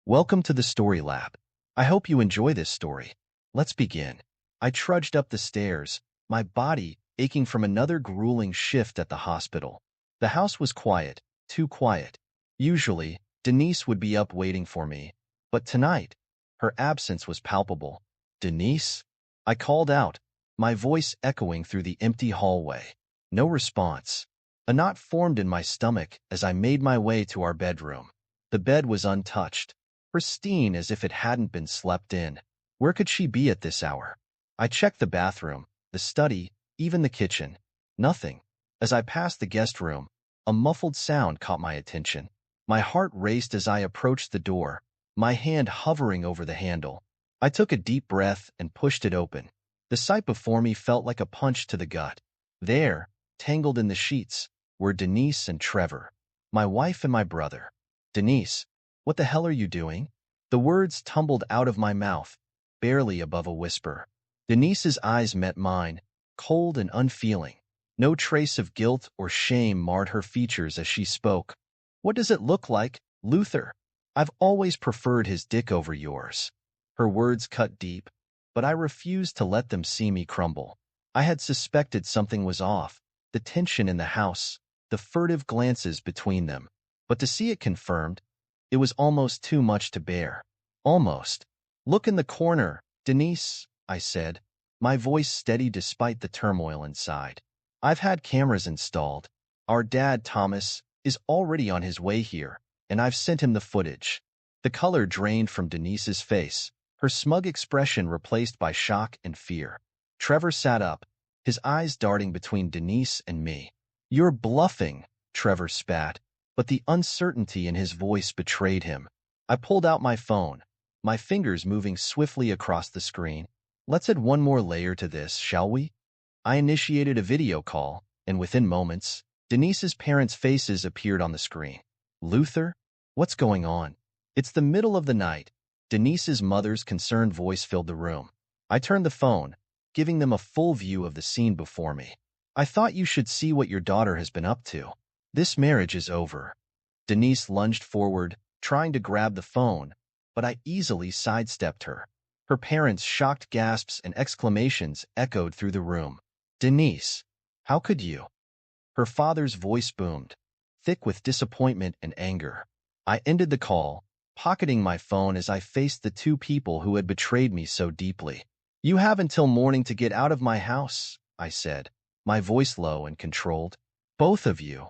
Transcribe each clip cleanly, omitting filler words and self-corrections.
Welcome to the Story Lab. I hope you enjoy this story. Let's begin. I trudged up the stairs, my body aching from another grueling shift at the hospital. The house was quiet, too quiet. Usually, Denise would be up waiting for me, but tonight, her absence was palpable. "Denise?" I called out, my voice echoing through the empty hallway. No response. A knot formed in my stomach as I made my way to our bedroom. The bed was untouched, pristine as if it hadn't been slept in. Where could she be at this hour? I checked the bathroom, the study, even the kitchen. Nothing. As I passed the guest room, a muffled sound caught my attention. My heart raced as I approached the door, my hand hovering over the handle. I took a deep breath and pushed it open. The sight before me felt like a punch to the gut. There, tangled in the sheets, were Denise and Trevor, my wife and my brother. "Denise, what the hell are you doing?" The words tumbled out of my mouth, barely above a whisper. Denise's eyes met mine, cold and unfeeling. No trace of guilt or shame marred her features as she spoke. "What does it look like, Luther? I've always preferred his dick over yours." Her words cut deep, but I refused to let them see me crumble. I had suspected something was off, the tension in the house, the furtive glances between them. But to see it confirmed, it was almost too much to bear. Almost. "Look in the corner, Denise," I said, my voice steady despite the turmoil inside. "I've had cameras installed. Our dad, Thomas, is already on his way here, and I've sent him the footage." The color drained from Denise's face, her smug expression replaced by shock and fear. Trevor sat up, his eyes darting between Denise and me. "You're bluffing," Trevor spat, but the uncertainty in his voice betrayed him. I pulled out my phone, my fingers moving swiftly across the screen. "Let's add one more layer to this, shall we?" I initiated a video call, and within moments, Denise's parents' faces appeared on the screen. "Luther? What's going on?" "It's the middle of the night." Denise's mother's concerned voice filled the room. I turned the phone, giving them a full view of the scene before me. "I thought you should see what your daughter has been up to. This marriage is over." Denise lunged forward, trying to grab the phone, but I easily sidestepped her. Her parents' shocked gasps and exclamations echoed through the room. "Denise, how could you?" Her father's voice boomed, thick with disappointment and anger. I ended the call, pocketing my phone as I faced the two people who had betrayed me so deeply. "You have until morning to get out of my house," I said, my voice low and controlled. "Both of you."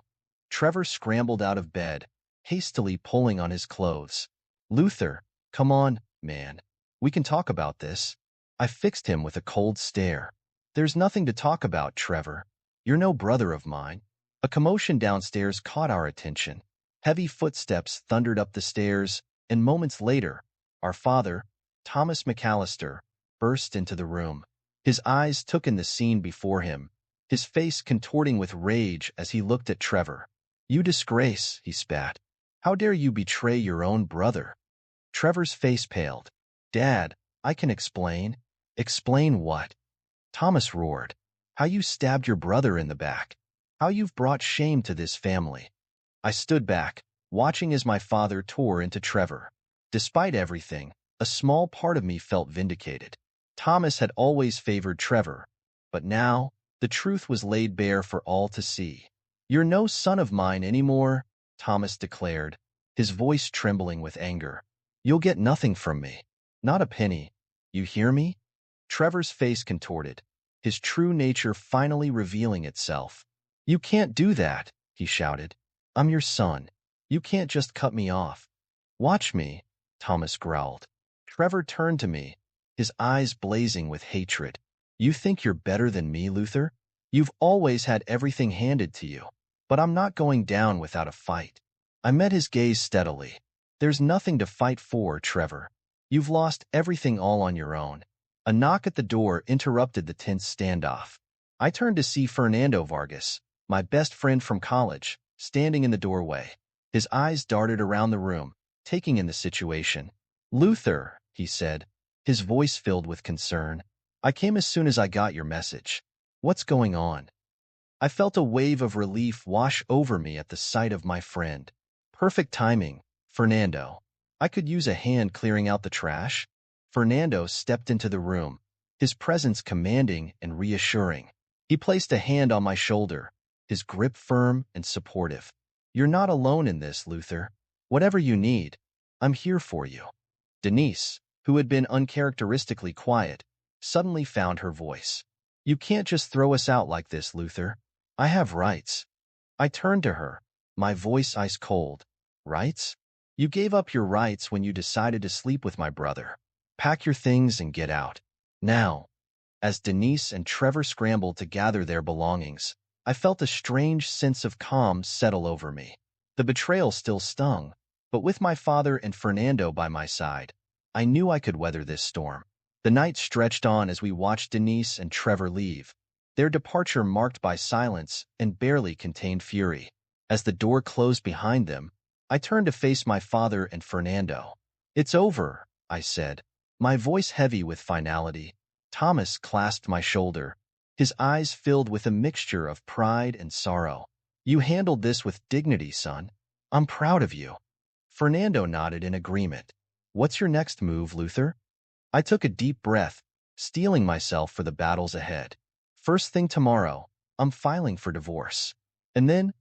Trevor scrambled out of bed, hastily pulling on his clothes. "Luther, come on, man. We can talk about this." I fixed him with a cold stare. "There's nothing to talk about, Trevor. You're no brother of mine." A commotion downstairs caught our attention. Heavy footsteps thundered up the stairs, and moments later, our father, Thomas McAllister, burst into the room. His eyes took in the scene before him, his face contorting with rage as he looked at Trevor. "You disgrace," he spat. "How dare you betray your own brother?" Trevor's face paled. "Dad, I can explain." "Explain what?" Thomas roared. "How you stabbed your brother in the back. How you've brought shame to this family." I stood back, watching as my father tore into Trevor. Despite everything, a small part of me felt vindicated. Thomas had always favored Trevor, but now the truth was laid bare for all to see. "You're no son of mine anymore," Thomas declared, his voice trembling with anger. "You'll get nothing from me. Not a penny. You hear me?" Trevor's face contorted, his true nature finally revealing itself. "You can't do that," he shouted. "I'm your son. You can't just cut me off." "Watch me," Thomas growled. Trevor turned to me, his eyes blazing with hatred. "You think you're better than me, Luther? You've always had everything handed to you. But I'm not going down without a fight." I met his gaze steadily. "There's nothing to fight for, Trevor. You've lost everything all on your own." A knock at the door interrupted the tense standoff. I turned to see Fernando Vargas, my best friend from college, standing in the doorway. His eyes darted around the room, taking in the situation. "Luther," he said, his voice filled with concern. "I came as soon as I got your message. What's going on?" I felt a wave of relief wash over me at the sight of my friend. "Perfect timing, Fernando." I could use a hand clearing out the trash. Fernando stepped into the room, his presence commanding and reassuring. He placed a hand on my shoulder, his grip firm and supportive. You're not alone in this, Luther. Whatever you need, I'm here for you. Denise, who had been uncharacteristically quiet, suddenly found her voice. You can't just throw us out like this, Luther. I have rights. I turned to her, my voice ice cold. Rights? You gave up your rights when you decided to sleep with my brother. Pack your things and get out. Now. As Denise and Trevor scrambled to gather their belongings, I felt a strange sense of calm settle over me. The betrayal still stung, but with my father and Fernando by my side, I knew I could weather this storm. The night stretched on as we watched Denise and Trevor leave, their departure marked by silence and barely contained fury. As the door closed behind them, I turned to face my father and Fernando. It's over, I said, my voice heavy with finality. Thomas clasped my shoulder, his eyes filled with a mixture of pride and sorrow. You handled this with dignity, son. I'm proud of you. Fernando nodded in agreement. What's your next move, Luther? I took a deep breath, steeling myself for the battles ahead. First thing tomorrow, I'm filing for divorce. And then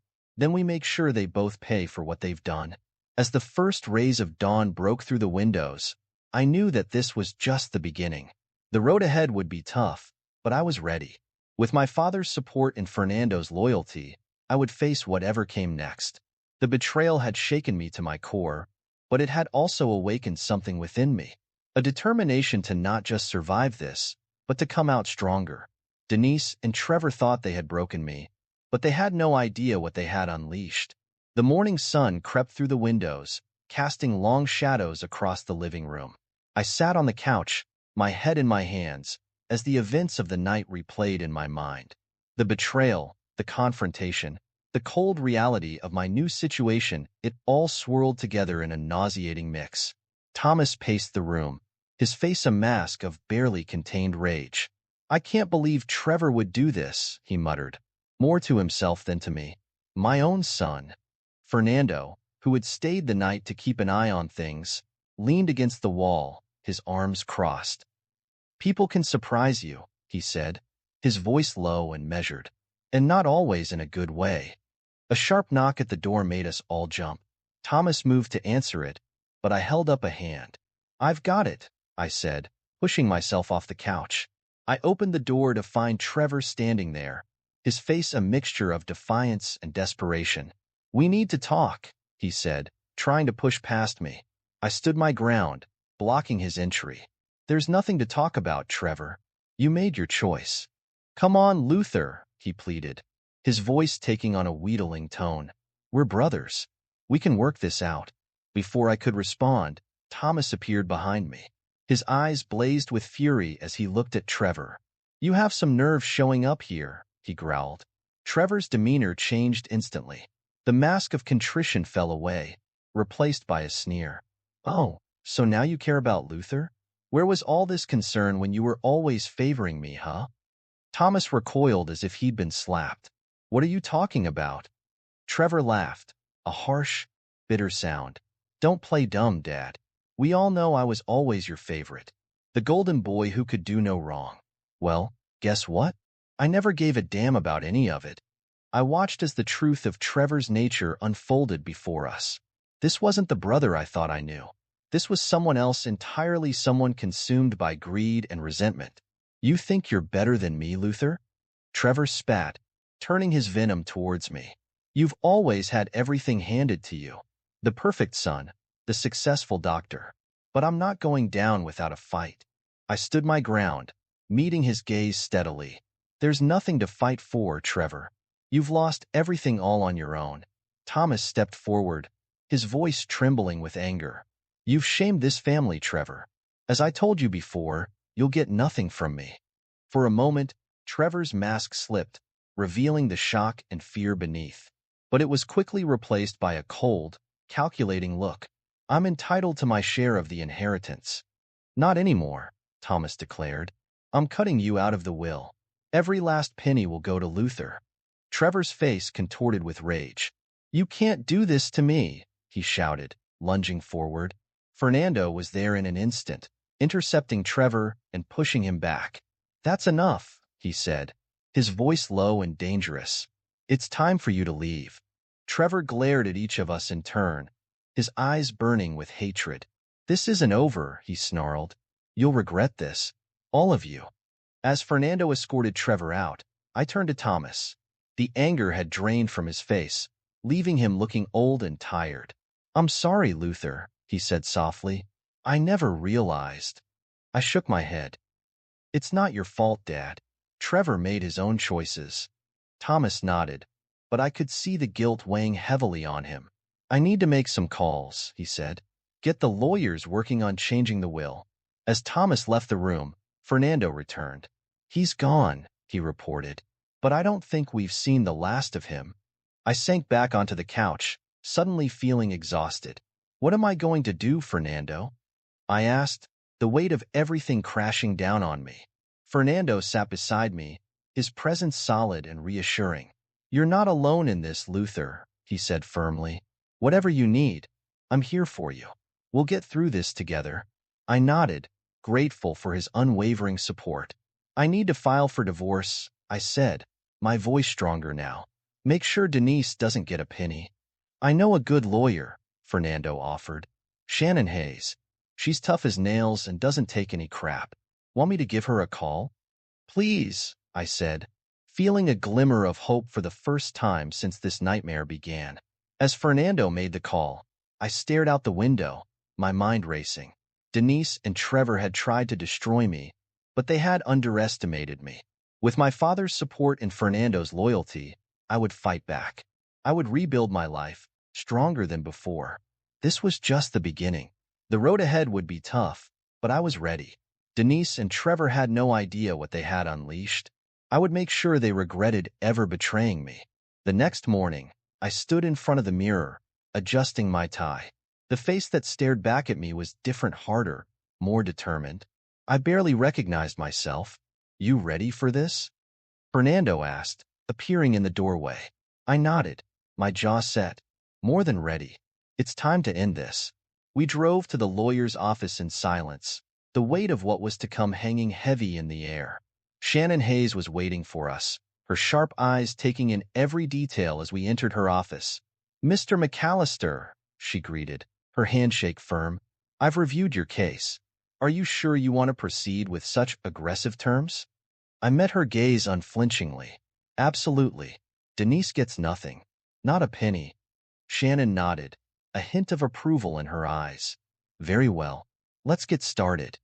we make sure they both pay for what they've done. As the first rays of dawn broke through the windows, I knew that this was just the beginning. The road ahead would be tough, but I was ready. With my father's support and Fernando's loyalty, I would face whatever came next. The betrayal had shaken me to my core, but it had also awakened something within me, a determination to not just survive this, but to come out stronger. Denise and Trevor thought they had broken me, but they had no idea what they had unleashed. The morning sun crept through the windows, casting long shadows across the living room. I sat on the couch, my head in my hands, as the events of the night replayed in my mind. The betrayal, the confrontation, the cold reality of my new situation, it all swirled together in a nauseating mix. Thomas paced the room, his face a mask of barely contained rage. I can't believe Trevor would do this, he muttered, more to himself than to me. My own son. Fernando, who had stayed the night to keep an eye on things, leaned against the wall, his arms crossed. People can surprise you, he said, his voice low and measured, and not always in a good way. A sharp knock at the door made us all jump. Thomas moved to answer it, but I held up a hand. I've got it, I said, pushing myself off the couch. I opened the door to find Trevor standing there, his face a mixture of defiance and desperation. We need to talk, he said, trying to push past me. I stood my ground, blocking his entry. There's nothing to talk about, Trevor. You made your choice. Come on, Luther, he pleaded, his voice taking on a wheedling tone. We're brothers. We can work this out. Before I could respond, Thomas appeared behind me. His eyes blazed with fury as he looked at Trevor. You have some nerve showing up here, he growled. Trevor's demeanor changed instantly. The mask of contrition fell away, replaced by a sneer. Oh, so now you care about Luther? Where was all this concern when you were always favoring me, huh? Thomas recoiled as if he'd been slapped. What are you talking about? Trevor laughed, a harsh, bitter sound. Don't play dumb, Dad. We all know I was always your favorite, the golden boy who could do no wrong. Well, guess what? I never gave a damn about any of it. I watched as the truth of Trevor's nature unfolded before us. This wasn't the brother I thought I knew. This was someone else entirely, someone consumed by greed and resentment. You think you're better than me, Luther? Trevor spat, turning his venom towards me. You've always had everything handed to you. The perfect son, the successful doctor. But I'm not going down without a fight. I stood my ground, meeting his gaze steadily. There's nothing to fight for, Trevor. You've lost everything all on your own. Thomas stepped forward, his voice trembling with anger. You've shamed this family, Trevor. As I told you before, you'll get nothing from me. For a moment, Trevor's mask slipped, revealing the shock and fear beneath. But it was quickly replaced by a cold, calculating look. I'm entitled to my share of the inheritance. Not anymore, Thomas declared. I'm cutting you out of the will. Every last penny will go to Luther. Trevor's face contorted with rage. You can't do this to me, he shouted, lunging forward. Fernando was there in an instant, intercepting Trevor and pushing him back. "That's enough," he said, his voice low and dangerous. "It's time for you to leave." Trevor glared at each of us in turn, his eyes burning with hatred. "This isn't over," he snarled. "You'll regret this. All of you." As Fernando escorted Trevor out, I turned to Thomas. The anger had drained from his face, leaving him looking old and tired. "I'm sorry, Luther," he said softly. "I never realized." I shook my head. "It's not your fault, Dad. Trevor made his own choices." Thomas nodded, but I could see the guilt weighing heavily on him. "I need to make some calls," he said. "Get the lawyers working on changing the will." As Thomas left the room, Fernando returned. "He's gone," he reported, "but I don't think we've seen the last of him." I sank back onto the couch, suddenly feeling exhausted. "What am I going to do, Fernando?" I asked, the weight of everything crashing down on me. Fernando sat beside me, his presence solid and reassuring. "You're not alone in this, Luther," he said firmly. "Whatever you need, I'm here for you. We'll get through this together." I nodded, grateful for his unwavering support. "I need to file for divorce," I said, my voice stronger now. "Make sure Denise doesn't get a penny." "I know a good lawyer," Fernando offered. "Shannon Hayes. She's tough as nails and doesn't take any crap. Want me to give her a call?" "Please," I said, feeling a glimmer of hope for the first time since this nightmare began. As Fernando made the call, I stared out the window, my mind racing. Denise and Trevor had tried to destroy me, but they had underestimated me. With my father's support and Fernando's loyalty, I would fight back. I would rebuild my life, stronger than before. This was just the beginning. The road ahead would be tough, but I was ready. Denise and Trevor had no idea what they had unleashed. I would make sure they regretted ever betraying me. The next morning, I stood in front of the mirror, adjusting my tie. The face that stared back at me was different, harder, more determined. I barely recognized myself. "You ready for this?" Fernando asked, appearing in the doorway. I nodded, my jaw set. "More than ready. It's time to end this." We drove to the lawyer's office in silence, the weight of what was to come hanging heavy in the air. Shannon Hayes was waiting for us, her sharp eyes taking in every detail as we entered her office. "Mr. McAllister," she greeted, her handshake firm, "I've reviewed your case. Are you sure you want to proceed with such aggressive terms?" I met her gaze unflinchingly. "Absolutely. Denise gets nothing. Not a penny." Shannon nodded, a hint of approval in her eyes. "Very well. Let's get started."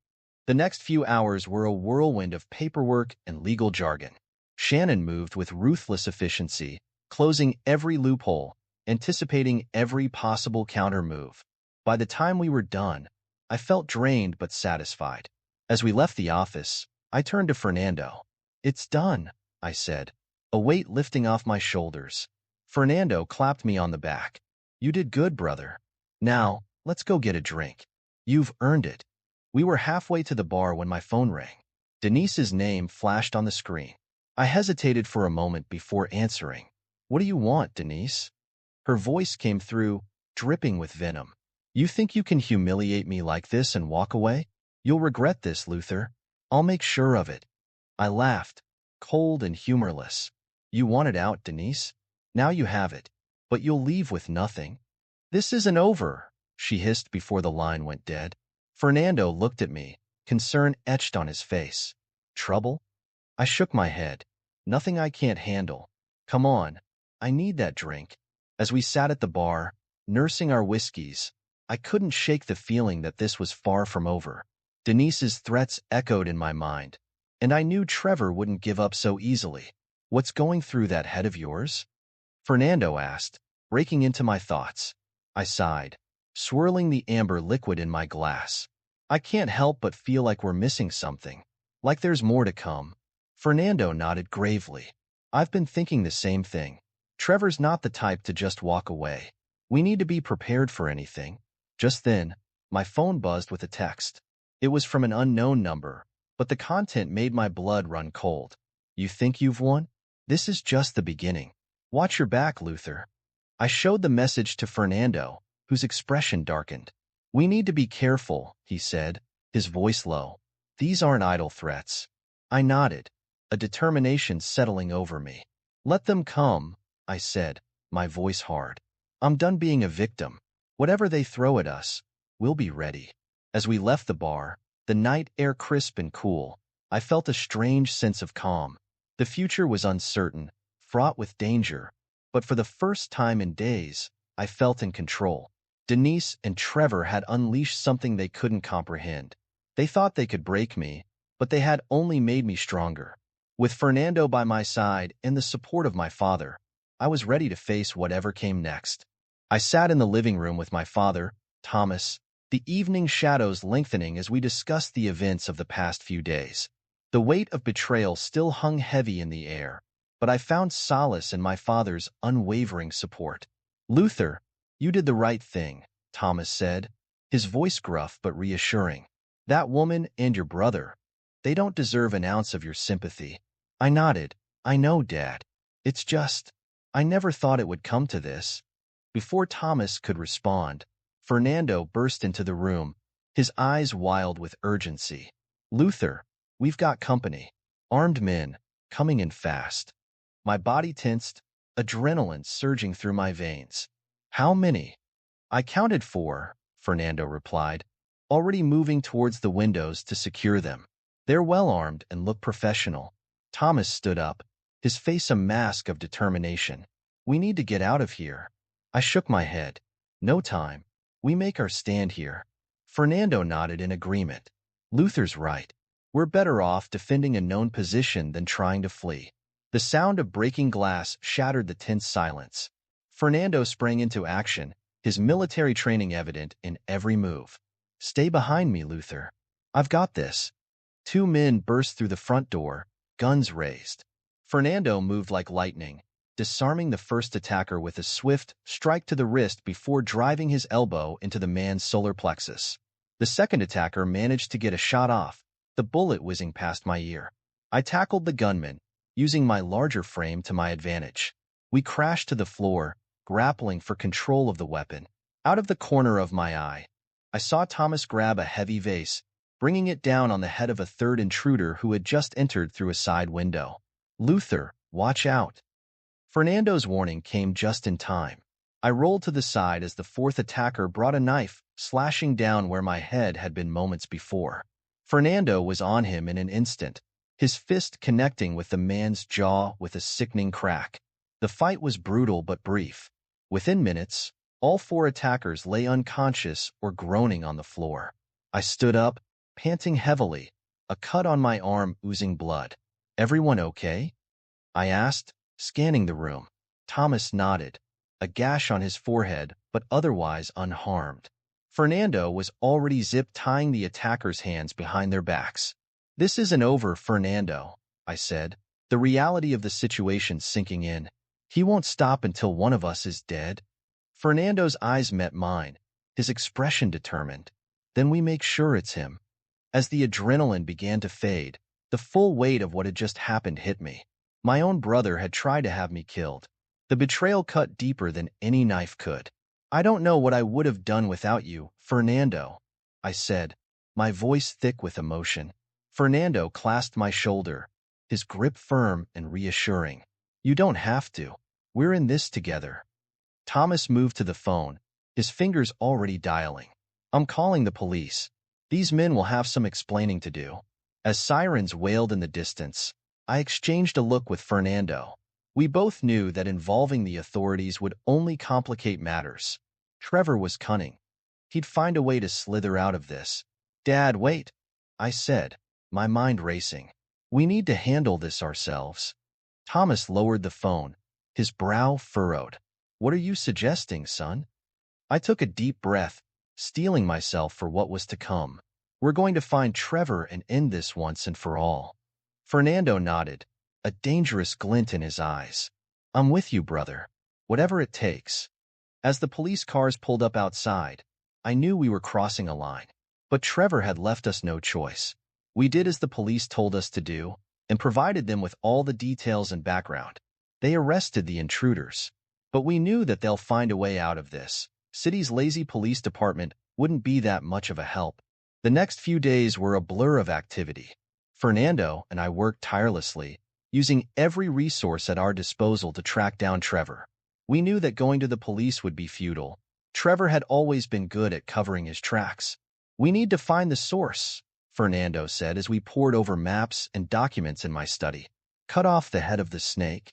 The next few hours were a whirlwind of paperwork and legal jargon. Shannon moved with ruthless efficiency, closing every loophole, anticipating every possible counter-move. By the time we were done, I felt drained but satisfied. As we left the office, I turned to Fernando. "It's done," I said, a weight lifting off my shoulders. Fernando clapped me on the back. "You did good, brother. Now, let's go get a drink. You've earned it." We were halfway to the bar when my phone rang. Denise's name flashed on the screen. I hesitated for a moment before answering. "What do you want, Denise?" Her voice came through, dripping with venom. "You think you can humiliate me like this and walk away? You'll regret this, Luther. I'll make sure of it." I laughed, cold and humorless. "You want it out, Denise. Now you have it, but you'll leave with nothing." "This isn't over," she hissed before the line went dead. Fernando looked at me, concern etched on his face. "Trouble?" I shook my head. "Nothing I can't handle. Come on, I need that drink." As we sat at the bar, nursing our whiskeys, I couldn't shake the feeling that this was far from over. Denise's threats echoed in my mind, and I knew Trevor wouldn't give up so easily. "What's going through that head of yours?" Fernando asked, breaking into my thoughts. I sighed, swirling the amber liquid in my glass. "I can't help but feel like we're missing something, like there's more to come." Fernando nodded gravely. "I've been thinking the same thing. Trevor's not the type to just walk away. We need to be prepared for anything." Just then, my phone buzzed with a text. It was from an unknown number, but the content made my blood run cold. "You think you've won? This is just the beginning. Watch your back, Luther." I showed the message to Fernando, whose expression darkened. We need to be careful, he said, his voice low. These aren't idle threats. I nodded, a determination settling over me. Let them come, I said, my voice hard. I'm done being a victim. Whatever they throw at us, we'll be ready. As we left the bar, the night air crisp and cool, I felt a strange sense of calm. The future was uncertain, fraught with danger, but for the first time in days, I felt in control. Denise and Trevor had unleashed something they couldn't comprehend. They thought they could break me, but they had only made me stronger. With Fernando by my side and the support of my father, I was ready to face whatever came next. I sat in the living room with my father, Thomas, the evening shadows lengthening as we discussed the events of the past few days. The weight of betrayal still hung heavy in the air, but I found solace in my father's unwavering support. Luther, you did the right thing, Thomas said, his voice gruff but reassuring. That woman and your brother, they don't deserve an ounce of your sympathy. I nodded. I know, Dad. It's just, I never thought it would come to this. Before Thomas could respond, Fernando burst into the room, his eyes wild with urgency. Luther, we've got company. Armed men, coming in fast. My body tensed, adrenaline surging through my veins. How many? I counted 4, Fernando replied, already moving towards the windows to secure them. They're well armed and look professional. Thomas stood up, his face a mask of determination. We need to get out of here. I shook my head. No time. We make our stand here. Fernando nodded in agreement. Luther's right. We're better off defending a known position than trying to flee. The sound of breaking glass shattered the tense silence. Fernando sprang into action, his military training evident in every move. Stay behind me, Luther. I've got this. 2 men burst through the front door, guns raised. Fernando moved like lightning, disarming the first attacker with a swift strike to the wrist before driving his elbow into the man's solar plexus. The second attacker managed to get a shot off, the bullet whizzing past my ear. I tackled the gunman, using my larger frame to my advantage. We crashed to the floor, grappling for control of the weapon. Out of the corner of my eye, I saw Thomas grab a heavy vase, bringing it down on the head of a third intruder who had just entered through a side window. Luther, watch out. Fernando's warning came just in time. I rolled to the side as the fourth attacker brought a knife, slashing down where my head had been moments before. Fernando was on him in an instant, his fist connecting with the man's jaw with a sickening crack. The fight was brutal but brief. Within minutes, all 4 attackers lay unconscious or groaning on the floor. I stood up, panting heavily, a cut on my arm oozing blood. Everyone okay? I asked, scanning the room. Thomas nodded, a gash on his forehead, but otherwise unharmed. Fernando was already zip-tying the attackers' hands behind their backs. This isn't over, Fernando, I said, the reality of the situation sinking in. He won't stop until one of us is dead. Fernando's eyes met mine, his expression determined. Then we make sure it's him. As the adrenaline began to fade, the full weight of what had just happened hit me. My own brother had tried to have me killed. The betrayal cut deeper than any knife could. I don't know what I would have done without you, Fernando, I said, my voice thick with emotion. Fernando clasped my shoulder, his grip firm and reassuring. You don't have to. We're in this together. Thomas moved to the phone, his fingers already dialing. I'm calling the police. These men will have some explaining to do. As sirens wailed in the distance, I exchanged a look with Fernando. We both knew that involving the authorities would only complicate matters. Trevor was cunning. He'd find a way to slither out of this. Dad, wait, I said, my mind racing. We need to handle this ourselves. Thomas lowered the phone, his brow furrowed. What are you suggesting, son? I took a deep breath, steeling myself for what was to come. We're going to find Trevor and end this once and for all. Fernando nodded, a dangerous glint in his eyes. I'm with you, brother. Whatever it takes. As the police cars pulled up outside, I knew we were crossing a line. But Trevor had left us no choice. We did as the police told us to do, and provided them with all the details and background. They arrested the intruders. But we knew that they'll find a way out of this. City's lazy police department wouldn't be that much of a help. The next few days were a blur of activity. Fernando and I worked tirelessly, using every resource at our disposal to track down Trevor. We knew that going to the police would be futile. Trevor had always been good at covering his tracks. "We need to find the source," Fernando said as we pored over maps and documents in my study. "Cut off the head of the snake."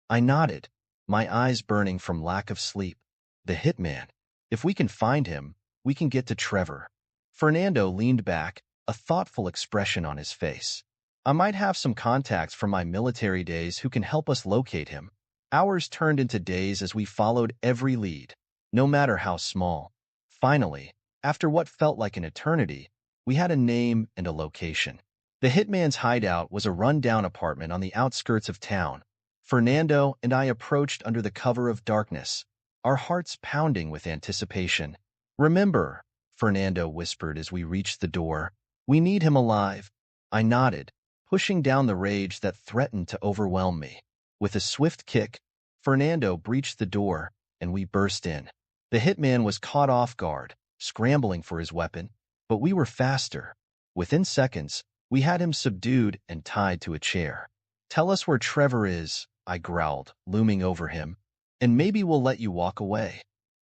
I nodded, my eyes burning from lack of sleep. "The hitman. If we can find him, we can get to Trevor." Fernando leaned back, a thoughtful expression on his face. "I might have some contacts from my military days who can help us locate him." Hours turned into days as we followed every lead, no matter how small. Finally, after what felt like an eternity, we had a name and a location. The hitman's hideout was a run-down apartment on the outskirts of town. Fernando and I approached under the cover of darkness, our hearts pounding with anticipation. "Remember," Fernando whispered as we reached the door, "we need him alive." I nodded, pushing down the rage that threatened to overwhelm me. With a swift kick, Fernando breached the door, and we burst in. The hitman was caught off guard, scrambling for his weapon, but we were faster. Within seconds, we had him subdued and tied to a chair. "Tell us where Trevor is," I growled, looming over him, "and maybe we'll let you walk away."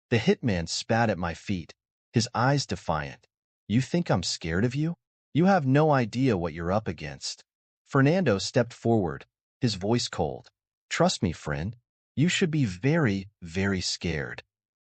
The hitman spat at my feet, his eyes defiant. "You think I'm scared of you? You have no idea what you're up against." Fernando stepped forward, his voice cold. "Trust me, friend. You should be very, very scared."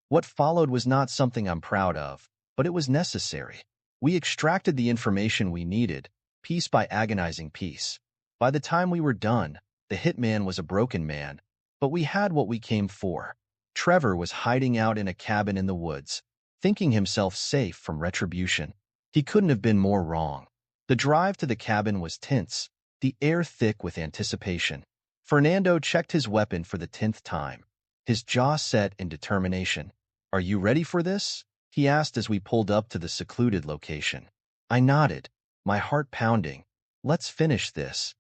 What followed was not something I'm proud of, but it was necessary. We extracted the information we needed, piece by agonizing piece. By the time we were done, the hitman was a broken man, but we had what we came for. Trevor was hiding out in a cabin in the woods, thinking himself safe from retribution. He couldn't have been more wrong. The drive to the cabin was tense, the air thick with anticipation. Fernando checked his weapon for the 10th time, his jaw set in determination. "Are you ready for this?" he asked as we pulled up to the secluded location. I nodded, my heart pounding. "Let's finish this."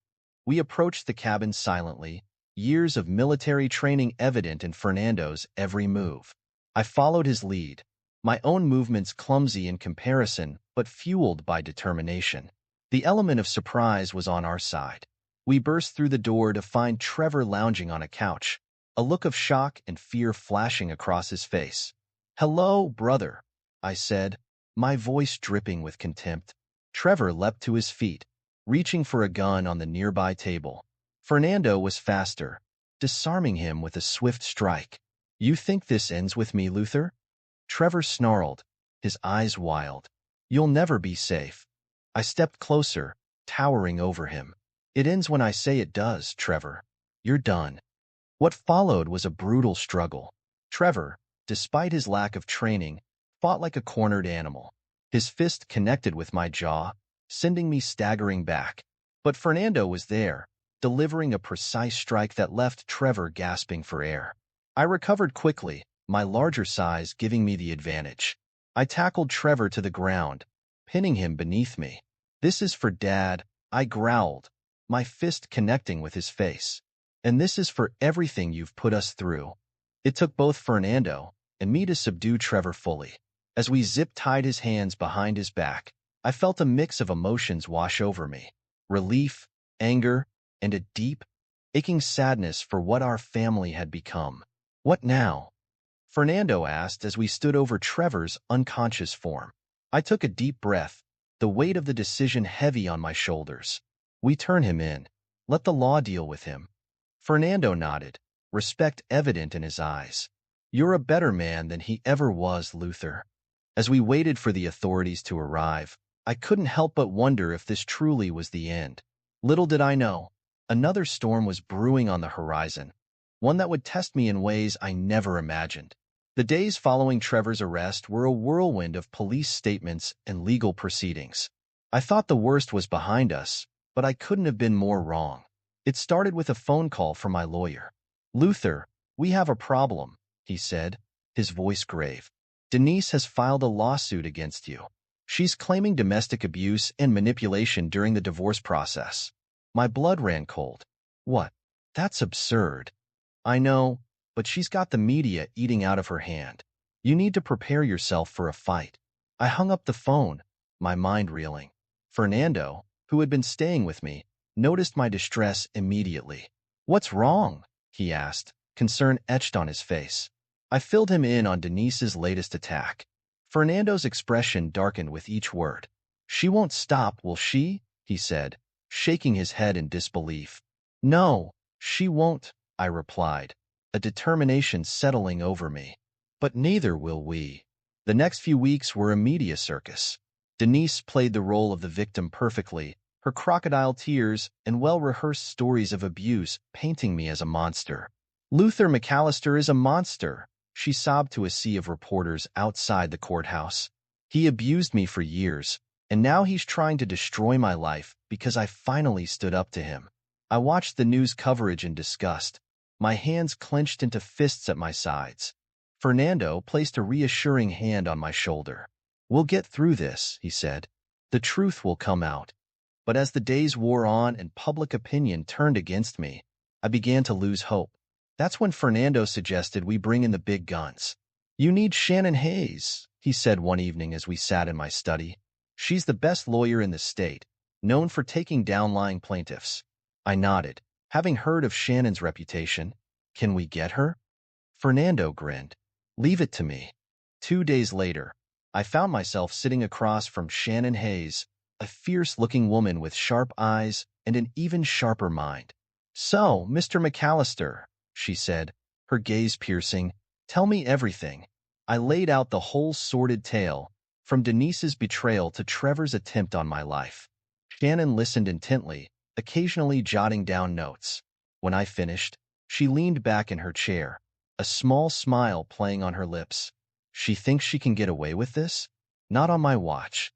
We approached the cabin silently, years of military training evident in Fernando's every move. I followed his lead, my own movements clumsy in comparison but fueled by determination. The element of surprise was on our side. We burst through the door to find Trevor lounging on a couch, a look of shock and fear flashing across his face. "Hello, brother," I said, my voice dripping with contempt. Trevor leapt to his feet, reaching for a gun on the nearby table. Fernando was faster, disarming him with a swift strike. "You think this ends with me, Luther?" Trevor snarled, his eyes wild. "You'll never be safe." I stepped closer, towering over him. "It ends when I say it does, Trevor. You're done." What followed was a brutal struggle. Trevor, despite his lack of training, fought like a cornered animal. His fist connected with my jaw, sending me staggering back. But Fernando was there, delivering a precise strike that left Trevor gasping for air. I recovered quickly, my larger size giving me the advantage. I tackled Trevor to the ground, pinning him beneath me. "This is for Dad," I growled, my fist connecting with his face. "And this is for everything you've put us through." It took both Fernando and me to subdue Trevor fully. As we zip-tied his hands behind his back, I felt a mix of emotions wash over me. Relief, anger, and a deep, aching sadness for what our family had become. "What now?" Fernando asked as we stood over Trevor's unconscious form. I took a deep breath, the weight of the decision heavy on my shoulders. "We turn him in. Let the law deal with him." Fernando nodded, respect evident in his eyes. "You're a better man than he ever was, Luther." As we waited for the authorities to arrive, I couldn't help but wonder if this truly was the end. Little did I know, another storm was brewing on the horizon, one that would test me in ways I never imagined. The days following Trevor's arrest were a whirlwind of police statements and legal proceedings. I thought the worst was behind us, but I couldn't have been more wrong. It started with a phone call from my lawyer. "Luther, we have a problem," he said, his voice grave. "Denise has filed a lawsuit against you. She's claiming domestic abuse and manipulation during the divorce process." My blood ran cold. "What? That's absurd." "I know, but she's got the media eating out of her hand. You need to prepare yourself for a fight." I hung up the phone, my mind reeling. Fernando, who had been staying with me, noticed my distress immediately. "What's wrong?" he asked, concern etched on his face. I filled him in on Denise's latest attack. Fernando's expression darkened with each word. "She won't stop, will she?" he said, shaking his head in disbelief. "No, she won't," I replied, a determination settling over me. "But neither will we." The next few weeks were a media circus. Denise played the role of the victim perfectly, her crocodile tears and well-rehearsed stories of abuse painting me as a monster. "Luther McAllister is a monster," she sobbed to a sea of reporters outside the courthouse. "He abused me for years, and now he's trying to destroy my life because I finally stood up to him." I watched the news coverage in disgust, my hands clenched into fists at my sides. Fernando placed a reassuring hand on my shoulder. "We'll get through this," he said. "The truth will come out." But as the days wore on and public opinion turned against me, I began to lose hope. That's when Fernando suggested we bring in the big guns. "You need Shannon Hayes," he said one evening as we sat in my study. "She's the best lawyer in the state, known for taking down lying plaintiffs." I nodded, having heard of Shannon's reputation. "Can we get her?" Fernando grinned. "Leave it to me." 2 days later, I found myself sitting across from Shannon Hayes, a fierce-looking woman with sharp eyes and an even sharper mind. "So, Mr. McAllister," she said, her gaze piercing, "tell me everything." I laid out the whole sordid tale, from Denise's betrayal to Trevor's attempt on my life. Shannon listened intently, occasionally jotting down notes. When I finished, she leaned back in her chair, a small smile playing on her lips. "She thinks she can get away with this? Not on my watch."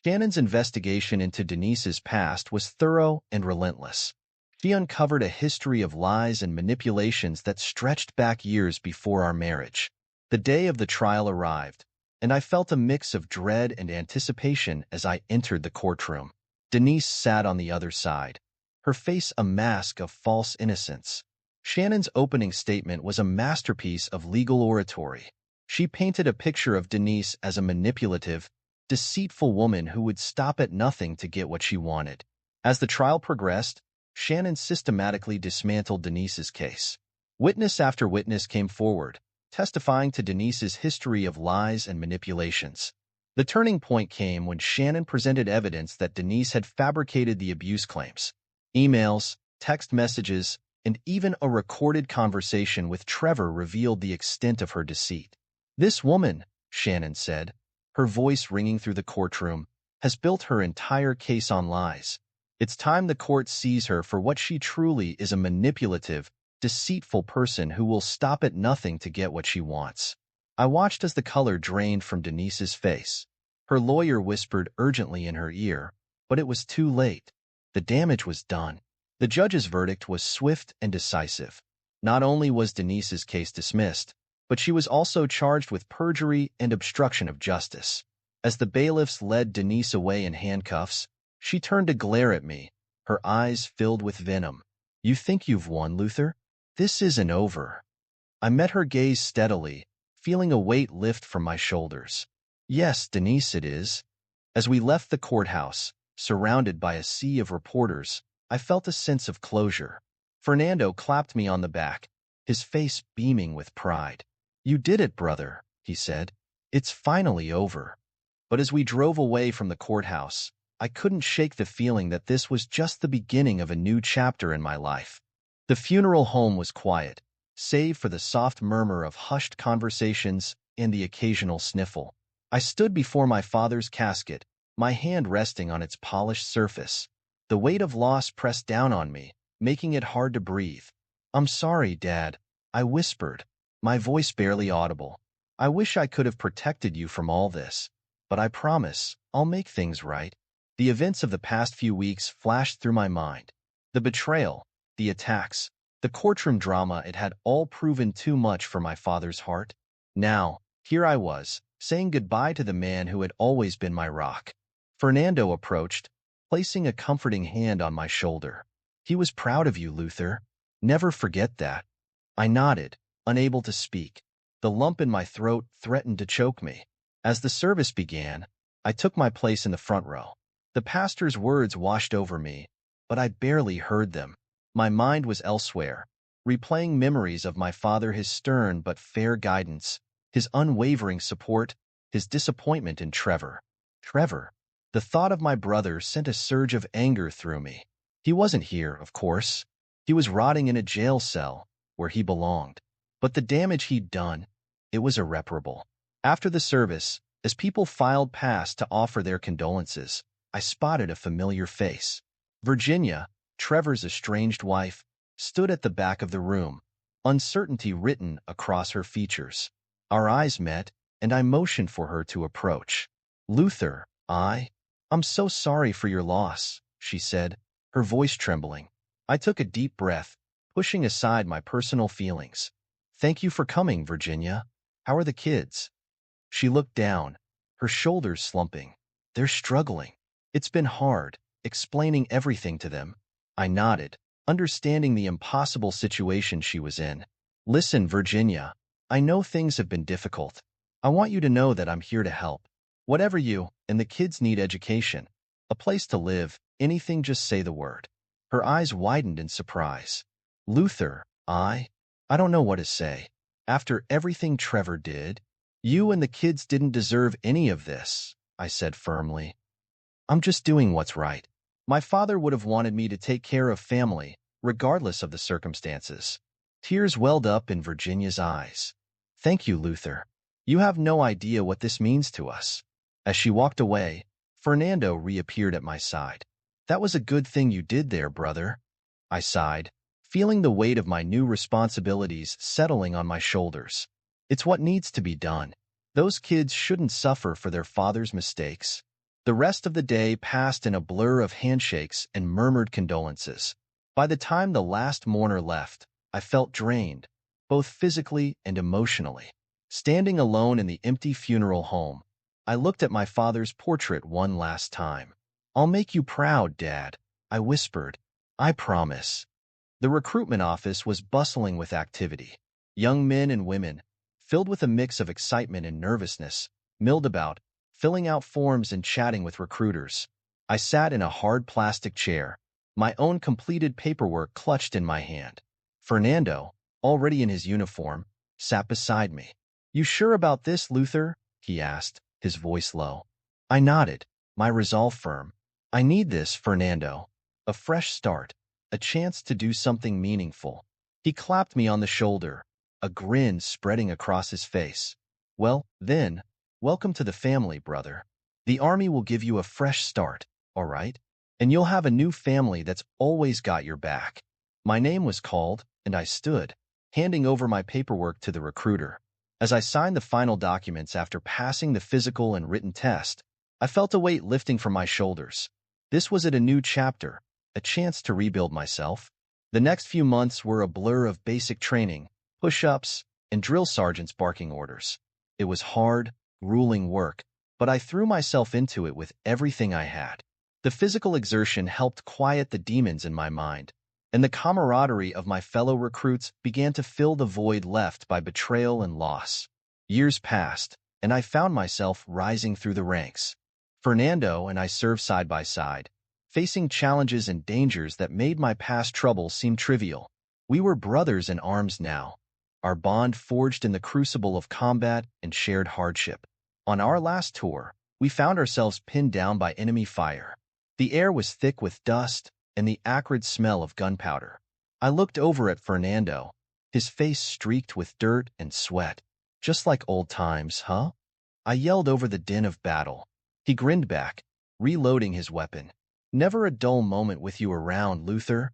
Shannon's investigation into Denise's past was thorough and relentless. She uncovered a history of lies and manipulations that stretched back years before our marriage. The day of the trial arrived, and I felt a mix of dread and anticipation as I entered the courtroom. Denise sat on the other side, her face a mask of false innocence. Shannon's opening statement was a masterpiece of legal oratory. She painted a picture of Denise as a manipulative, deceitful woman who would stop at nothing to get what she wanted. As the trial progressed, Shannon systematically dismantled Denise's case. Witness after witness came forward, testifying to Denise's history of lies and manipulations. The turning point came when Shannon presented evidence that Denise had fabricated the abuse claims. Emails, text messages, and even a recorded conversation with Trevor revealed the extent of her deceit. "This woman," Shannon said, her voice ringing through the courtroom, "has built her entire case on lies. It's time the court sees her for what she truly is, a manipulative, deceitful person who will stop at nothing to get what she wants." I watched as the color drained from Denise's face. Her lawyer whispered urgently in her ear, but it was too late. The damage was done. The judge's verdict was swift and decisive. Not only was Denise's case dismissed, but she was also charged with perjury and obstruction of justice. As the bailiffs led Denise away in handcuffs, she turned to glare at me, her eyes filled with venom. "You think you've won, Luther? This isn't over." I met her gaze steadily, feeling a weight lift from my shoulders. "Yes, Denise, it is." As we left the courthouse, surrounded by a sea of reporters, I felt a sense of closure. Fernando clapped me on the back, his face beaming with pride. "You did it, brother," he said. "It's finally over." But as we drove away from the courthouse, I couldn't shake the feeling that this was just the beginning of a new chapter in my life. The funeral home was quiet, save for the soft murmur of hushed conversations and the occasional sniffle. I stood before my father's casket, my hand resting on its polished surface. The weight of loss pressed down on me, making it hard to breathe. "I'm sorry, Dad," I whispered, my voice barely audible. "I wish I could have protected you from all this, but I promise I'll make things right." The events of the past few weeks flashed through my mind. The betrayal, the attacks, the courtroom drama, it had all proven too much for my father's heart. Now, here I was, saying goodbye to the man who had always been my rock. Fernando approached, placing a comforting hand on my shoulder. "He was proud of you, Luther. Never forget that." I nodded, unable to speak. The lump in my throat threatened to choke me. As the service began, I took my place in the front row. The pastor's words washed over me, but I barely heard them. My mind was elsewhere, replaying memories of my father, his stern but fair guidance, his unwavering support, his disappointment in Trevor. Trevor. The thought of my brother sent a surge of anger through me. He wasn't here, of course. He was rotting in a jail cell, where he belonged. But the damage he'd done, it was irreparable. After the service, as people filed past to offer their condolences, I spotted a familiar face. Virginia, Trevor's estranged wife, stood at the back of the room, uncertainty written across her features. Our eyes met, and I motioned for her to approach. "Luther, I'm so sorry for your loss," she said, her voice trembling. I took a deep breath, pushing aside my personal feelings. "Thank you for coming, Virginia. How are the kids?" She looked down, her shoulders slumping. "They're struggling. It's been hard, explaining everything to them." I nodded, understanding the impossible situation she was in. "Listen, Virginia, I know things have been difficult. I want you to know that I'm here to help. Whatever you and the kids need, education, a place to live, anything, just say the word." Her eyes widened in surprise. "Luther, I don't know what to say. After everything Trevor did, you and the kids didn't deserve any of this," I said firmly. "I'm just doing what's right. My father would have wanted me to take care of family, regardless of the circumstances." Tears welled up in Virginia's eyes. "Thank you, Luther. You have no idea what this means to us." As she walked away, Fernando reappeared at my side. "That was a good thing you did there, brother," I sighed, feeling the weight of my new responsibilities settling on my shoulders. "It's what needs to be done. Those kids shouldn't suffer for their father's mistakes." The rest of the day passed in a blur of handshakes and murmured condolences. By the time the last mourner left, I felt drained, both physically and emotionally. Standing alone in the empty funeral home, I looked at my father's portrait one last time. "I'll make you proud, Dad," I whispered. "I promise." The recruitment office was bustling with activity. Young men and women, filled with a mix of excitement and nervousness, milled about, filling out forms and chatting with recruiters. I sat in a hard plastic chair, my own completed paperwork clutched in my hand. Fernando, already in his uniform, sat beside me. "You sure about this, Luther?" he asked, his voice low. I nodded, my resolve firm. "I need this, Fernando. A fresh start, a chance to do something meaningful." He clapped me on the shoulder, a grin spreading across his face. "Well, then, welcome to the family, brother. The Army will give you a fresh start, all right? And you'll have a new family that's always got your back." My name was called, and I stood, handing over my paperwork to the recruiter. As I signed the final documents after passing the physical and written test, I felt a weight lifting from my shoulders. This was a new chapter, a chance to rebuild myself. The next few months were a blur of basic training, push-ups, and drill sergeants barking orders. It was hard, grueling work, but I threw myself into it with everything I had. The physical exertion helped quiet the demons in my mind, and the camaraderie of my fellow recruits began to fill the void left by betrayal and loss. Years passed, and I found myself rising through the ranks. Fernando and I served side by side, facing challenges and dangers that made my past troubles seem trivial. We were brothers in arms now, our bond forged in the crucible of combat and shared hardship. On our last tour, we found ourselves pinned down by enemy fire. The air was thick with dust and the acrid smell of gunpowder. I looked over at Fernando, his face streaked with dirt and sweat. "Just like old times, huh?" I yelled over the din of battle. He grinned back, reloading his weapon. "Never a dull moment with you around, Luther."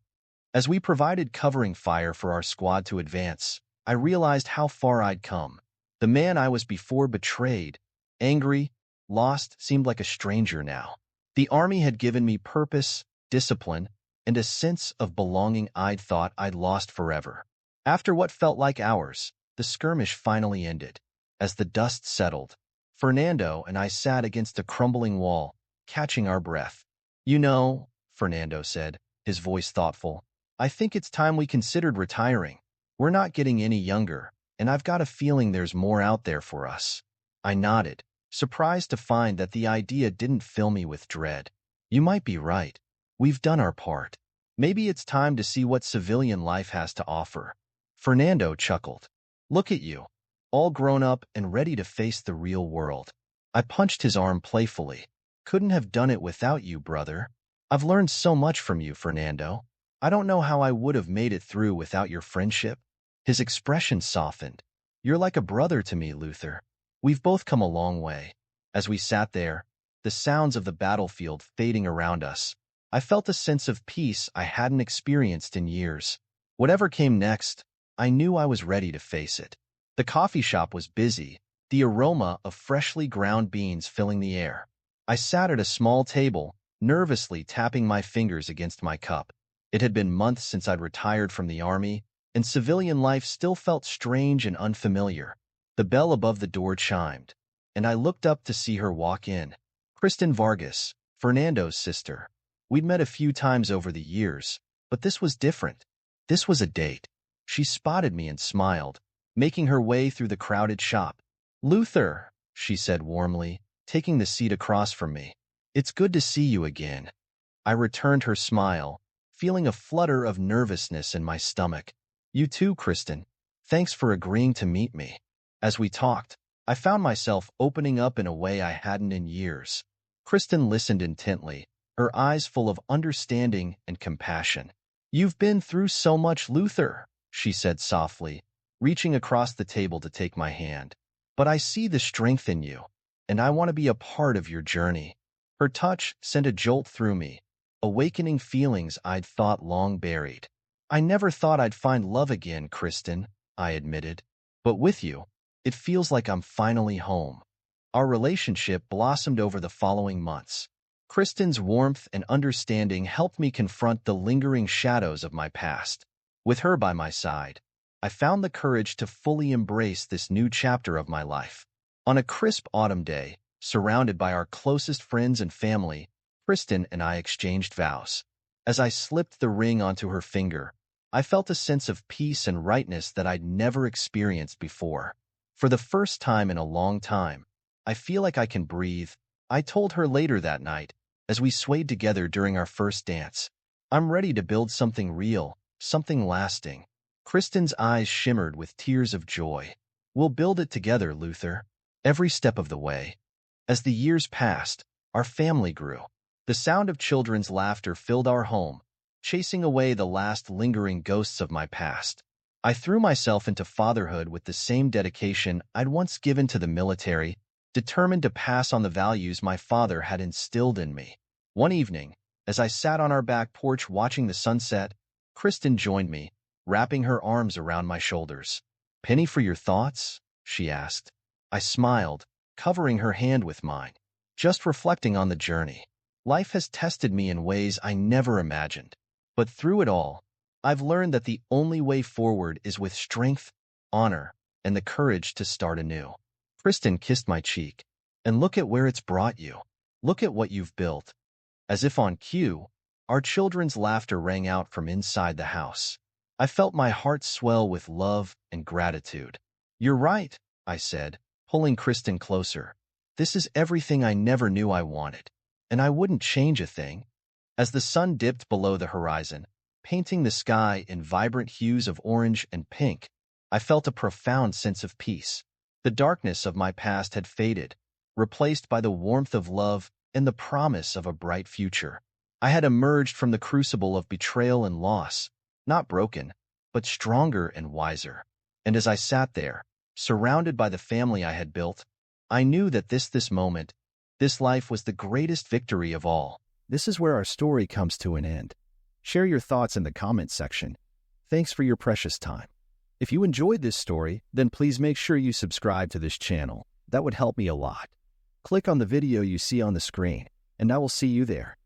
As we provided covering fire for our squad to advance, I realized how far I'd come. The man I was before, betrayed, angry, lost, seemed like a stranger now. The Army had given me purpose, discipline, and a sense of belonging I'd thought I'd lost forever. After what felt like hours, the skirmish finally ended. As the dust settled, Fernando and I sat against a crumbling wall, catching our breath. "You know," Fernando said, his voice thoughtful, "I think it's time we considered retiring. We're not getting any younger, and I've got a feeling there's more out there for us." I nodded, surprised to find that the idea didn't fill me with dread. You might be right. We've done our part. Maybe it's time to see what civilian life has to offer. Fernando chuckled. Look at you, all grown up and ready to face the real world. I punched his arm playfully. Couldn't have done it without you, brother. I've learned so much from you, Fernando. I don't know how I would have made it through without your friendship. His expression softened. You're like a brother to me, Luther. We've both come a long way. As we sat there, the sounds of the battlefield fading around us, I felt a sense of peace I hadn't experienced in years. Whatever came next, I knew I was ready to face it. The coffee shop was busy, the aroma of freshly ground beans filling the air. I sat at a small table, nervously tapping my fingers against my cup. It had been months since I'd retired from the army, and civilian life still felt strange and unfamiliar. The bell above the door chimed, and I looked up to see her walk in. Kristen Vargas, Fernando's sister. We'd met a few times over the years, but this was different. This was a date. She spotted me and smiled, making her way through the crowded shop. Luther, she said warmly, taking the seat across from me. It's good to see you again. I returned her smile, feeling a flutter of nervousness in my stomach. You too, Kristen. Thanks for agreeing to meet me. As we talked, I found myself opening up in a way I hadn't in years. Kristen listened intently, her eyes full of understanding and compassion. You've been through so much, Luther, she said softly, reaching across the table to take my hand. But I see the strength in you, and I want to be a part of your journey. Her touch sent a jolt through me, awakening feelings I'd thought long buried. I never thought I'd find love again, Kristen, I admitted. But with you, it feels like I'm finally home. Our relationship blossomed over the following months. Kristen's warmth and understanding helped me confront the lingering shadows of my past. With her by my side, I found the courage to fully embrace this new chapter of my life. On a crisp autumn day, surrounded by our closest friends and family, Kristen and I exchanged vows. As I slipped the ring onto her finger, I felt a sense of peace and rightness that I'd never experienced before. For the first time in a long time, I feel like I can breathe, I told her later that night, as we swayed together during our first dance. I'm ready to build something real, something lasting. Kristen's eyes shimmered with tears of joy. We'll build it together, Luther, every step of the way. As the years passed, our family grew. The sound of children's laughter filled our home, chasing away the last lingering ghosts of my past. I threw myself into fatherhood with the same dedication I'd once given to the military, determined to pass on the values my father had instilled in me. One evening, as I sat on our back porch watching the sunset, Kristen joined me, wrapping her arms around my shoulders. "Penny for your thoughts?" she asked. I smiled, covering her hand with mine. Just reflecting on the journey. Life has tested me in ways I never imagined. But through it all, I've learned that the only way forward is with strength, honor, and the courage to start anew. Kristen kissed my cheek. And look at where it's brought you. Look at what you've built. As if on cue, our children's laughter rang out from inside the house. I felt my heart swell with love and gratitude. You're right, I said, pulling Kristen closer. This is everything I never knew I wanted, and I wouldn't change a thing. As the sun dipped below the horizon, painting the sky in vibrant hues of orange and pink, I felt a profound sense of peace. The darkness of my past had faded, replaced by the warmth of love and the promise of a bright future. I had emerged from the crucible of betrayal and loss, not broken, but stronger and wiser. And as I sat there, surrounded by the family I had built, I knew that this moment, this life was the greatest victory of all. This is where our story comes to an end. Share your thoughts in the comments section. Thanks for your precious time. If you enjoyed this story, then please make sure you subscribe to this channel. That would help me a lot. Click on the video you see on the screen, and I will see you there.